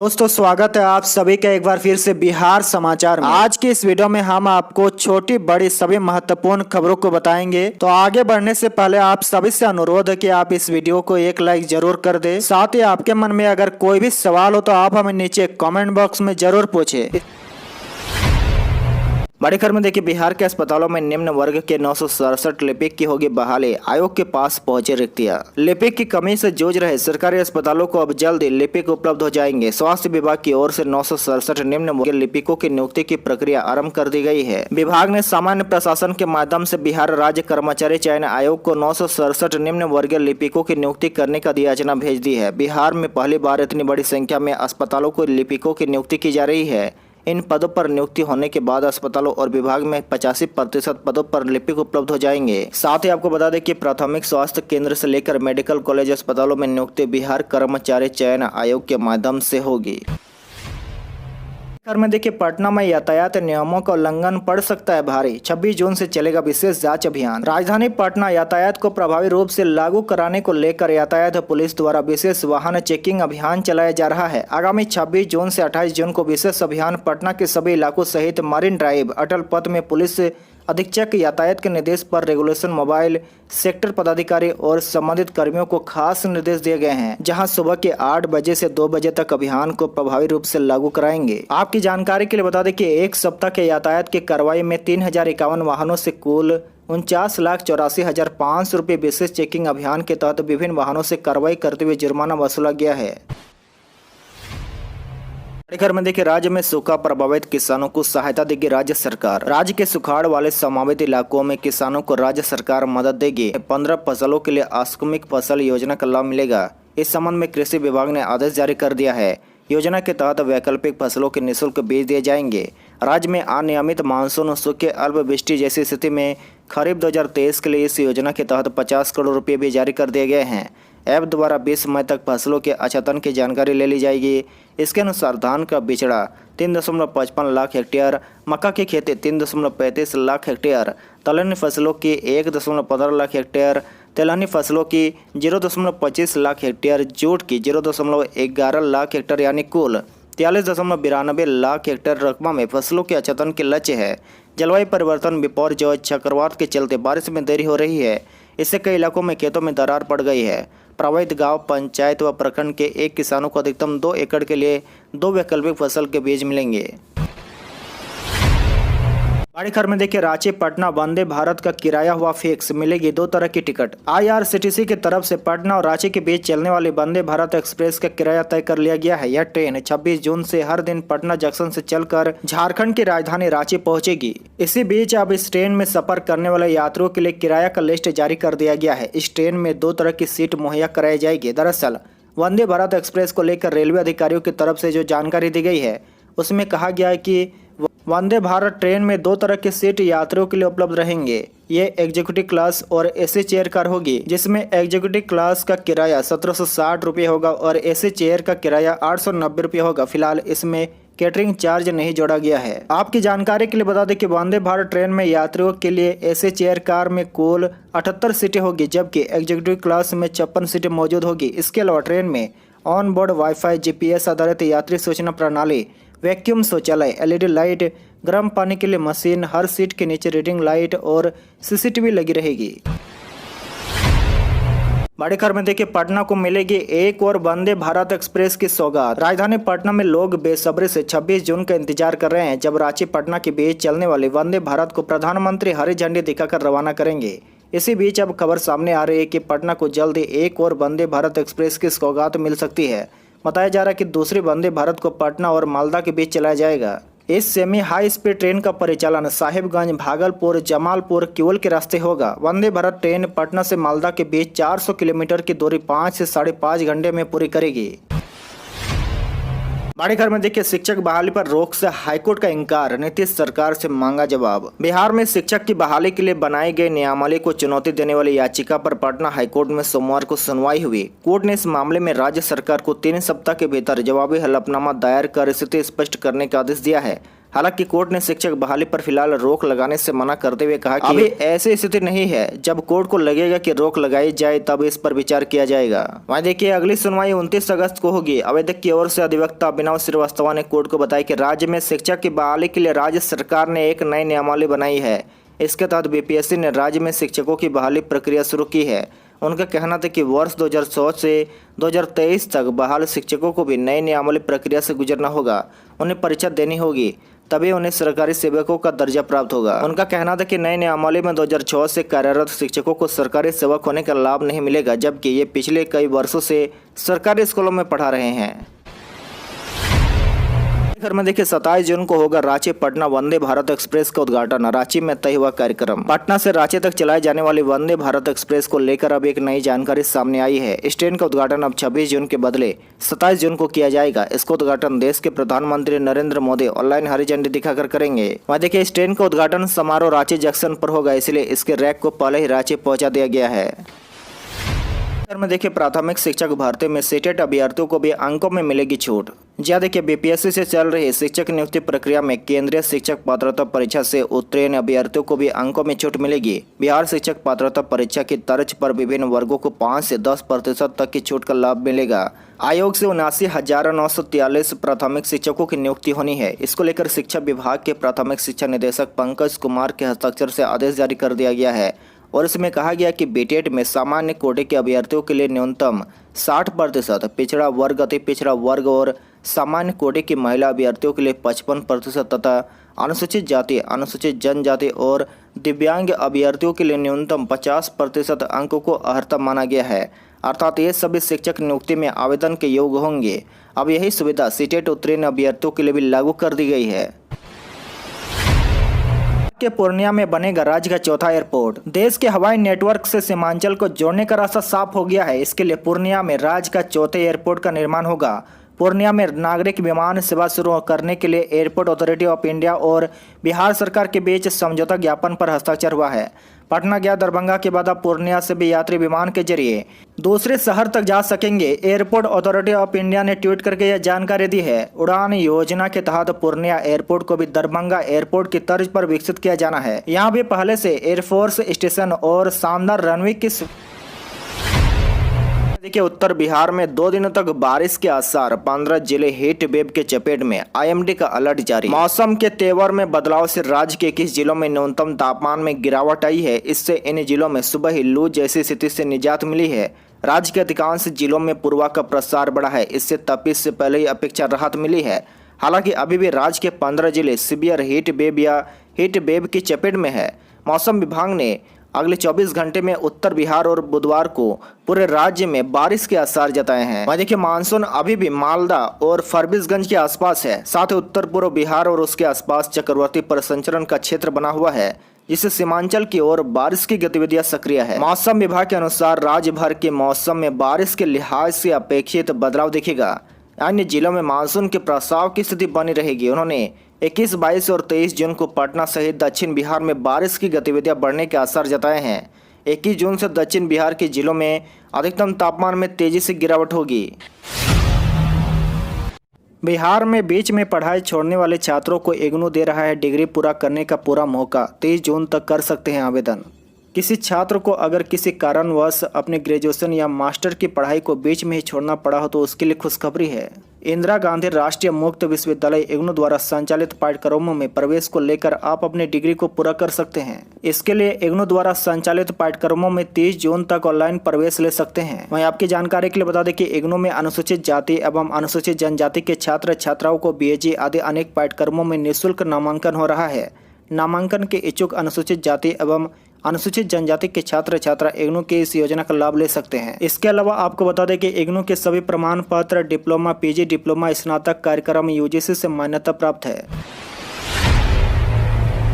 दोस्तों स्वागत है आप सभी का एक बार फिर से बिहार समाचार में। आज की इस वीडियो में हम आपको छोटी बड़ी सभी महत्वपूर्ण खबरों को बताएंगे। तो आगे बढ़ने से पहले आप सभी से अनुरोध है कि आप इस वीडियो को एक लाइक जरूर कर दें। साथ ही आपके मन में अगर कोई भी सवाल हो तो आप हमें नीचे कमेंट बॉक्स में जरूर पूछे। बड़ी खबर में देखिए, बिहार के अस्पतालों में निम्न वर्ग के 967 लिपिक की होगी बहाली। आयोग के पास पहुंचे रिक्तियां। लिपिक की कमी से जूझ रहे सरकारी अस्पतालों को अब जल्द लिपिक उपलब्ध हो जाएंगे। स्वास्थ्य विभाग की ओर से 967 निम्न वर्ग के लिपिकों की नियुक्ति की प्रक्रिया आरंभ कर दी गई है। विभाग ने सामान्य प्रशासन के माध्यम से बिहार राज्य कर्मचारी चयन आयोग को 967 निम्न वर्गीय लिपिकों की नियुक्ति करने का याचना भेज दी है। बिहार में पहली बार इतनी बड़ी संख्या में अस्पतालों को लिपिकों की नियुक्ति की जा रही है। इन पदों पर नियुक्ति होने के बाद अस्पतालों और विभाग में 85% पदों पर लिपिक उपलब्ध हो जाएंगे। साथ ही आपको बता दें कि प्राथमिक स्वास्थ्य केंद्र से लेकर मेडिकल कॉलेज अस्पतालों में नियुक्ति बिहार कर्मचारी चयन आयोग के माध्यम से होगी। में देखिए, पटना में यातायात नियमों का उल्लंघन पड़ सकता है भारी। 26 जून से चलेगा विशेष जांच अभियान। राजधानी पटना यातायात को प्रभावी रूप से लागू कराने को लेकर यातायात पुलिस द्वारा विशेष वाहन चेकिंग अभियान चलाया जा रहा है। आगामी 26 जून से 28 जून को विशेष अभियान पटना के सभी इलाकों सहित मरीन ड्राइव, अटल पथ में पुलिस अधीक्षक यातायात के निर्देश पर रेगुलेशन मोबाइल सेक्टर पदाधिकारी और संबंधित कर्मियों को खास निर्देश दिए गए हैं, जहां सुबह के 8 बजे से 2 बजे तक अभियान को प्रभावी रूप से लागू कराएंगे। आपकी जानकारी के लिए बता दें कि एक सप्ताह के यातायात की कार्रवाई में 3051 वाहनों से कुल 49,84,500 रुपये विशेष चेकिंग अभियान के तहत विभिन्न वाहनों से कार्रवाई करते हुए जुर्माना वसूला गया है। घर में देखिए, राज्य में सूखा प्रभावित किसानों को सहायता देगी राज्य सरकार। राज्य के सुखाड़ वाले संभावित इलाकों में किसानों को राज्य सरकार मदद देगी। 15 फसलों के लिए आकस्मिक फसल योजना का लाभ मिलेगा। इस संबंध में कृषि विभाग ने आदेश जारी कर दिया है। योजना के तहत वैकल्पिक फसलों के निःशुल्क बीज दिए जाएंगे। राज्य में अनियमित मानसून, सूखे, अल्पवृष्टि जैसी स्थिति में खरीफ 2023 के लिए इस योजना के तहत 50 करोड़ रुपये भी जारी कर दिए गए हैं। ऐप द्वारा 20 मई तक फसलों के अचतन की जानकारी ले ली जाएगी। इसके अनुसार धान का बिचड़ा 3.55 लाख हेक्टेयर, मक्का की खेती 3.35 लाख हेक्टेयर, दलहनी फसलों की 1.15 लाख हेक्टेयर, तिलहनी फसलों की 0.25 लाख हेक्टेयर, जूट की 0.11 लाख हेक्टेयर यानी कुल 43.92 लाख हेक्टेयर रकबा में फसलों के अचतन के लक्ष्य है। जलवायु परिवर्तन, बिपौर चक्रवात के चलते बारिश में देरी हो रही है। इससे कई इलाकों में खेतों में दरार पड़ गई है। प्रभावित गांव, पंचायत व प्रखंड के एक किसानों को अधिकतम 2 एकड़ के लिए 2 वैकल्पिक फसल के बीज मिलेंगे। बड़ी खबर में देखिए, रांची पटना वंदे भारत का किराया हुआ फिक्स, मिलेगी 2 तरह की टिकट। IRCTC की तरफ से पटना और रांची के बीच चलने वाली वंदे भारत एक्सप्रेस का किराया तय कर लिया गया है। यह ट्रेन 26 जून से हर दिन पटना जंक्शन से चलकर झारखंड की राजधानी रांची पहुंचेगी। इसी बीच अब इस ट्रेन में सफर करने वाले यात्रियों के लिए किराया का लिस्ट जारी कर दिया गया है। इस ट्रेन में 2 तरह की सीट मुहैया कराई जाएगी। दरअसल वंदे भारत एक्सप्रेस को लेकर रेलवे अधिकारियों की तरफ से जो जानकारी दी गई है उसमें कहा गया है कि वंदे भारत ट्रेन में 2 तरह की सीट यात्रियों के लिए उपलब्ध रहेंगे। ये एग्जीक्यूटिव क्लास और एसी चेयर कार होगी, जिसमें एग्जीक्यूटिव क्लास का किराया 1760 रुपये होगा और एसी चेयर का किराया 890 रुपये होगा। फिलहाल इसमें कैटरिंग चार्ज नहीं जोड़ा गया है। आपकी जानकारी के लिए बता दें कि वंदे भारत ट्रेन में यात्रियों के लिए एसी चेयर कार में कुल 78 सीटें होगी, जबकि एग्जीक्यूटिव क्लास में 56 सीटें मौजूद होगी। इसके अलावा ट्रेन में ऑन बोर्ड वाईफाई, GPS आधारित यात्री सूचना प्रणाली, वैक्यूम शौचालय, LED लाइट, गर्म पानी के लिए मशीन, हर सीट के नीचे रीडिंग लाइट और CCTV लगी रहेगी। बड़ी खबर में देखिए, पटना को मिलेगी एक और वंदे भारत एक्सप्रेस की सौगात। राजधानी पटना में लोग बेसब्री से 26 जून का इंतजार कर रहे हैं, जब रांची पटना के बीच चलने वाली वंदे भारत को प्रधानमंत्री हरी झंडी दिखाकर रवाना करेंगे। इसी बीच अब खबर सामने आ रही है कि पटना को जल्द ही एक और वंदे भारत एक्सप्रेस की सौगात मिल सकती है। बताया जा रहा है कि दूसरी वंदे भारत को पटना और मालदा के बीच चलाया जाएगा। इस सेमी हाई स्पीड ट्रेन का परिचालन साहिबगंज, भागलपुर, जमालपुर, किवल के रास्ते होगा। वंदे भारत ट्रेन पटना से मालदा के बीच 400 किलोमीटर की दूरी 5 से 5.5 घंटे में पूरी करेगी। बड़ी खबर में देखिए, शिक्षक बहाली पर रोक से हाईकोर्ट का इंकार, नीतीश सरकार से मांगा जवाब। बिहार में शिक्षक की बहाली के लिए बनाई गई नियमावली को चुनौती देने वाली याचिका पर पटना हाईकोर्ट में सोमवार को सुनवाई हुई। कोर्ट ने इस मामले में राज्य सरकार को 3 सप्ताह के भीतर जवाबी हलफनामा दायर कर स्थिति स्पष्ट करने का आदेश दिया है। हालांकि कोर्ट ने शिक्षक बहाली पर फिलहाल रोक लगाने से मना करते हुए कहा कि अभी ऐसी स्थिति नहीं है, जब कोर्ट को लगेगा कि रोक लगाई जाए तब इस पर विचार किया जाएगा। वहीं देखिए अगली सुनवाई 29 अगस्त को होगी। आवेदक की ओर से अधिवक्ता अभिनव श्रीवास्तव ने कोर्ट को बताया कि राज्य में शिक्षक की बहाली के लिए राज्य सरकार ने एक नई नियमावली बनाई है। इसके तहत बीपीएससी ने राज्य में शिक्षकों की बहाली प्रक्रिया शुरू की है। उनका कहना था कि वर्ष 2016 से 2023 तक बहाल शिक्षकों को भी नई नियमावली प्रक्रिया से गुजरना होगा। उन्हें परीक्षा देनी होगी, तभी उन्हें सरकारी सेवकों का दर्जा प्राप्त होगा। उनका कहना था कि नई नियमावली में 2006 से कार्यरत शिक्षकों को सरकारी सेवक होने का लाभ नहीं मिलेगा, जबकि ये पिछले कई वर्षों से सरकारी स्कूलों में पढ़ा रहे हैं। घर में देखिए 27 जून को होगा रांची पटना वंदे भारत एक्सप्रेस का उद्घाटन। रांची में तय हुआ कार्यक्रम। पटना से रांची तक चलाई जाने वाली वंदे भारत एक्सप्रेस को लेकर अब एक नई जानकारी सामने आई है। इस ट्रेन का उद्घाटन अब 26 जून के बदले 27 जून को किया जाएगा। इसका उद्घाटन देश के प्रधानमंत्री नरेंद्र मोदी ऑनलाइन हरी झंडी दिखाकर करेंगे। वहाँ देखिए इस ट्रेन का उद्घाटन समारोह रांची जंक्शन पर होगा, इसलिए इसके रैक को पहले ही रांची पहुँचा दिया गया है। में देखिए प्राथमिक शिक्षक भर्ती में सीटेट अभ्यर्थियों को भी अंकों में मिलेगी छूट। जी देखिए बीपीएससी से चल रही शिक्षक नियुक्ति प्रक्रिया में केंद्रीय शिक्षक पात्रता परीक्षा से उत्तीर्ण अभ्यर्थियों को भी अंकों में छूट मिलेगी। बिहार शिक्षक पात्रता परीक्षा की तर्ज पर विभिन्न वर्गों को 5 से 10% तक की छूट का लाभ मिलेगा। आयोग से 79,943 प्राथमिक शिक्षकों की नियुक्ति होनी है। इसको लेकर शिक्षा विभाग के प्राथमिक शिक्षा निदेशक पंकज कुमार के हस्ताक्षर से आदेश जारी कर दिया गया है और इसमें कहा गया कि बीटेट में सामान्य कोटि के अभ्यर्थियों के लिए न्यूनतम 60%, पिछड़ा वर्ग, अति पिछड़ा वर्ग और सामान्य कोटि की महिला अभ्यर्थियों के लिए 55% तथा अनुसूचित जाति, अनुसूचित जनजाति और दिव्यांग अभ्यर्थियों के लिए न्यूनतम 50% अंकों को अर्हता माना गया है। अर्थात ये सभी शिक्षक नियुक्ति में आवेदन के योग्य होंगे। अब यही सुविधा सीटेट उत्तीर्ण अभ्यर्थियों के लिए भी लागू कर दी गई है। के पूर्णिया में बनेगा राज्य का चौथा एयरपोर्ट। देश के हवाई नेटवर्क से सीमांचल को जोड़ने का रास्ता साफ हो गया है। इसके लिए पूर्णिया में राज्य का चौथे एयरपोर्ट का निर्माण होगा। पूर्णिया में नागरिक विमान सेवा शुरू करने के लिए एयरपोर्ट अथॉरिटी ऑफ इंडिया और बिहार सरकार के बीच समझौता ज्ञापन पर हस्ताक्षर हुआ है। पटना गया दरभंगा के बाद अब पूर्णिया से भी यात्री विमान के जरिए दूसरे शहर तक जा सकेंगे। एयरपोर्ट अथॉरिटी ऑफ इंडिया ने ट्वीट करके यह जानकारी दी है। उड़ान योजना के तहत पूर्णिया एयरपोर्ट को भी दरभंगा एयरपोर्ट की तर्ज पर विकसित किया जाना है। यहाँ भी पहले से एयरफोर्स स्टेशन और शानदार रनवे की देखिए उत्तर बिहार में 2 दिनों तक बारिश के आसार। 15 जिले हीट वेव के चपेट में, आईएमडी का अलर्ट जारी। मौसम के तेवर में बदलाव से राज्य के 21 जिलों में न्यूनतम तापमान में गिरावट आई है। इससे इन जिलों में सुबह ही लू जैसी स्थिति से निजात मिली है। राज्य के अधिकांश जिलों में पूर्वा का प्रसार बढ़ा है। इससे तपिश से पहले ही अपेक्षा राहत मिली है। हालांकि अभी भी राज्य के 15 जिले सीवियर हीट वेव या हीट वेव की चपेट में है। मौसम विभाग ने अगले 24 घंटे में उत्तर बिहार और बुधवार को पूरे राज्य में बारिश के आसार जताए हैं। वहीं देखिए मानसून अभी भी मालदा और फरबिसगंज के आसपास है। साथ ही उत्तर पूर्व बिहार और उसके आसपास चक्रवाती परिसंचरण का क्षेत्र बना हुआ है, जिससे सीमांचल की ओर बारिश की गतिविधियां सक्रिय है। मौसम विभाग के अनुसार राज्य भर के मौसम में बारिश के लिहाज से अपेक्षित बदलाव दिखेगा। अन्य जिलों में मानसून के प्रसाव की स्थिति बनी रहेगी। उन्होंने 21, 22 और 23 जून को पटना सहित दक्षिण बिहार में बारिश की गतिविधियां बढ़ने के आसार जताए हैं। 21 जून से दक्षिण बिहार के जिलों में अधिकतम तापमान में तेजी से गिरावट होगी। बिहार में बीच में पढ़ाई छोड़ने वाले छात्रों को इग्नू दे रहा है डिग्री पूरा करने का पूरा मौका। 23 जून तक कर सकते हैं आवेदन। किसी छात्र को अगर किसी कारणवश अपने ग्रेजुएशन या मास्टर की पढ़ाई को बीच में ही छोड़ना पड़ा हो तो उसके लिए खुशखबरी है। इंदिरा गांधी राष्ट्रीय मुक्त विश्वविद्यालय इग्नू द्वारा संचालित पाठ्यक्रमों में प्रवेश को लेकर आप अपनी डिग्री को पूरा कर सकते हैं। इसके लिए इग्नू द्वारा संचालित पाठ्यक्रमों में 30 जून तक ऑनलाइन प्रवेश ले सकते हैं। वहीं आपकी जानकारी के लिए बता दें कि इग्नू में अनुसूचित जाति एवं अनुसूचित जनजाति के छात्र छात्राओं को बीएजी आदि अनेक पाठ्यक्रमों में निःशुल्क नामांकन हो रहा है। नामांकन के इच्छुक अनुसूचित जाति एवं अनुसूचित जनजाति के छात्र छात्रा इग्नू की इस योजना का लाभ ले सकते हैं। इसके अलावा आपको बता दें कि इग्नू के सभी प्रमाण पत्र डिप्लोमा, पीजी डिप्लोमा, स्नातक कार्यक्रम यूजीसी से मान्यता प्राप्त है।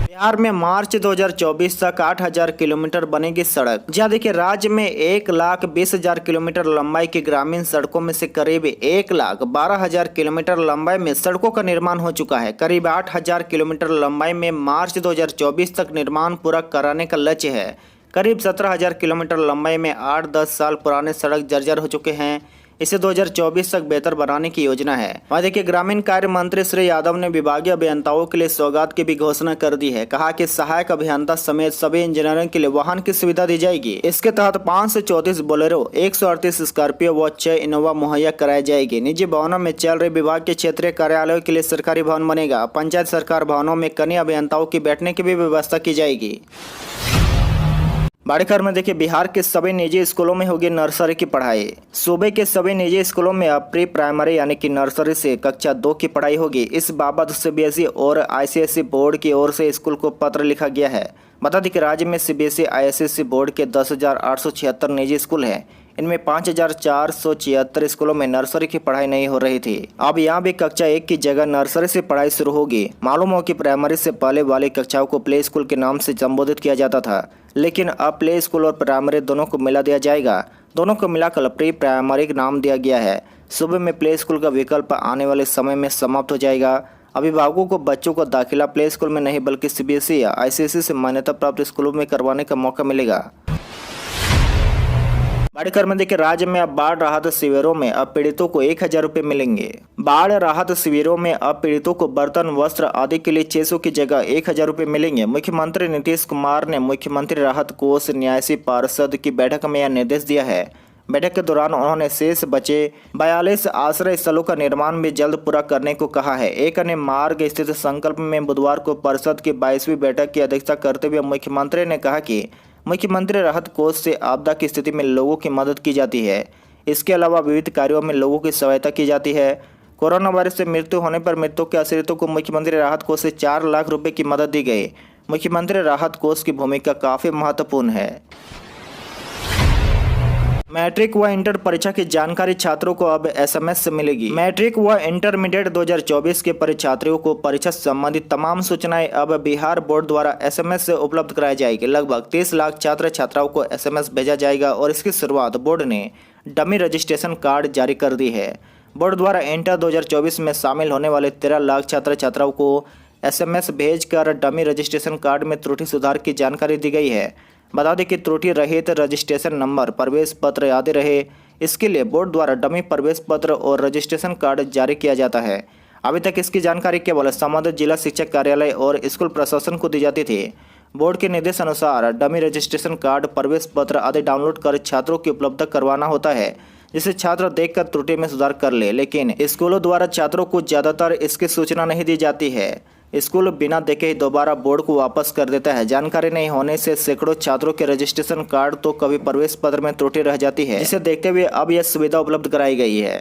बिहार में मार्च 2024 तक 8,000 किलोमीटर बनेगी सड़क। जहाँ देखिए राज्य में 1,20,000 किलोमीटर लंबाई की ग्रामीण सड़कों में से करीब 1,12,000 किलोमीटर लंबाई में सड़कों का निर्माण हो चुका है। करीब 8,000 किलोमीटर लंबाई में मार्च 2024 तक निर्माण पूरा कराने का लक्ष्य है। करीब 17,000 किलोमीटर लंबाई में 8-10 साल पुराने सड़क जर्जर हो चुके हैं। इसे 2024 तक बेहतर बनाने की योजना है। वहाँ देखिए ग्रामीण कार्य मंत्री श्री यादव ने विभागीय अभियंताओं के लिए सौगात की भी घोषणा कर दी है। कहा कि सहायक अभियंता समेत सभी इंजीनियरों के लिए वाहन की सुविधा दी जाएगी। इसके तहत 534 बोलेरो, 138 स्कॉर्पियो व 6 इनोवा मुहैया कराई जाएगी। निजी भवनों में चल रहे विभाग के क्षेत्रीय कार्यालयों के लिए सरकारी भवन बनेगा। पंचायत सरकार भवनों में कनीय अभियंताओं की बैठने की भी व्यवस्था की जाएगी। बड़ी खबर में देखिए बिहार के सभी निजी स्कूलों में होगी नर्सरी की पढ़ाई। सूबे के सभी निजी स्कूलों में अब प्री प्राइमरी यानी कि नर्सरी से कक्षा 2 की पढ़ाई होगी। इस बाबत सीबीएसई और आईसीएसई बोर्ड की ओर से स्कूल को पत्र लिखा गया है। बता दें कि राज्य में सीबीएसई आईसीएसई बोर्ड के 10,876 निजी स्कूल हैं। इनमें 5,476 स्कूलों में नर्सरी की पढ़ाई नहीं हो रही थी। अब यहाँ भी कक्षा 1 की जगह नर्सरी से पढ़ाई शुरू होगी। मालूम हो कि प्राइमरी से पहले वाली कक्षाओं को प्ले स्कूल के नाम से संबोधित किया जाता था, लेकिन अब प्ले स्कूल और प्राइमरी दोनों को मिला दिया जाएगा। दोनों को मिलाकर प्री प्राइमरी नाम दिया गया है। सूबे में प्ले स्कूल का विकल्प आने वाले समय में समाप्त हो जाएगा। अभिभावकों को बच्चों को दाखिला प्ले स्कूल में नहीं बल्कि सीबीएसई या आईसीएसई से मान्यता प्राप्त स्कूलों में करवाने का मौका मिलेगा। बड़ी खबर में देखिए राज्य में अब बाढ़ राहत शिविरों में अब पीड़ितों को 1,000 रुपये मिलेंगे। बाढ़ राहत शिविरों में अब पीड़ितों को बर्तन, वस्त्र आदि के लिए 600 की जगह 1,000 रुपये मिलेंगे। मुख्यमंत्री नीतीश कुमार ने मुख्यमंत्री राहत कोष न्यासी पार्षद की बैठक में यह निर्देश दिया है। बैठक के दौरान उन्होंने शेष बचे 42 आश्रय स्थलों का निर्माण भी जल्द पूरा करने को कहा है। एक अन्य मार्ग स्थित संकल्प में बुधवार को परिषद की 22वीं बैठक की अध्यक्षता करते हुए मुख्यमंत्री ने कहा कि मुख्यमंत्री राहत कोष से आपदा की स्थिति में लोगों की मदद की जाती है। इसके अलावा विविध कार्यों में लोगों की सहायता की जाती है। कोरोना वायरस से मृत्यु होने पर मृतकों के आश्रितों को मुख्यमंत्री राहत कोष से 4 लाख रुपए की मदद दी गई। मुख्यमंत्री राहत कोष की भूमिका काफी महत्वपूर्ण है। मैट्रिक व इंटर परीक्षा की जानकारी छात्रों को अब एसएमएस से मिलेगी। मैट्रिक व इंटरमीडिएट 2024 के परीक्षार्थियों को परीक्षा संबंधित तमाम सूचनाएं अब बिहार बोर्ड द्वारा एसएमएस से उपलब्ध कराई जाएगी। लगभग 30 लाख छात्र छात्राओं को एसएमएस भेजा जाएगा और इसकी शुरुआत बोर्ड ने डमी रजिस्ट्रेशन कार्ड जारी कर दी है। बोर्ड द्वारा इंटर 2024 में शामिल होने वाले 13 लाख छात्र छात्राओं को एसएमएस भेजकर डमी रजिस्ट्रेशन कार्ड में त्रुटि सुधार की जानकारी दी गई है। बता दें कि त्रुटि रहित रजिस्ट्रेशन नंबर, प्रवेश पत्र आदि रहे, इसके लिए बोर्ड द्वारा डमी प्रवेश पत्र और रजिस्ट्रेशन कार्ड जारी किया जाता है। अभी तक इसकी जानकारी केवल संबंधित जिला शिक्षक कार्यालय और स्कूल प्रशासन को दी जाती थी। बोर्ड के निर्देश अनुसार डमी रजिस्ट्रेशन कार्ड, प्रवेश पत्र आदि डाउनलोड कर छात्रों की उपलब्ध करवाना होता है, जिसे छात्र देखकर त्रुटि में सुधार कर ले। लेकिन स्कूलों द्वारा छात्रों को ज्यादातर इसकी सूचना नहीं दी जाती है। स्कूल बिना देखे ही दोबारा बोर्ड को वापस कर देता है। जानकारी नहीं होने से सैकड़ों छात्रों के रजिस्ट्रेशन कार्ड तो कभी प्रवेश पत्र में त्रुटि रह जाती है, जिसे देखते हुए अब यह सुविधा उपलब्ध कराई गई है।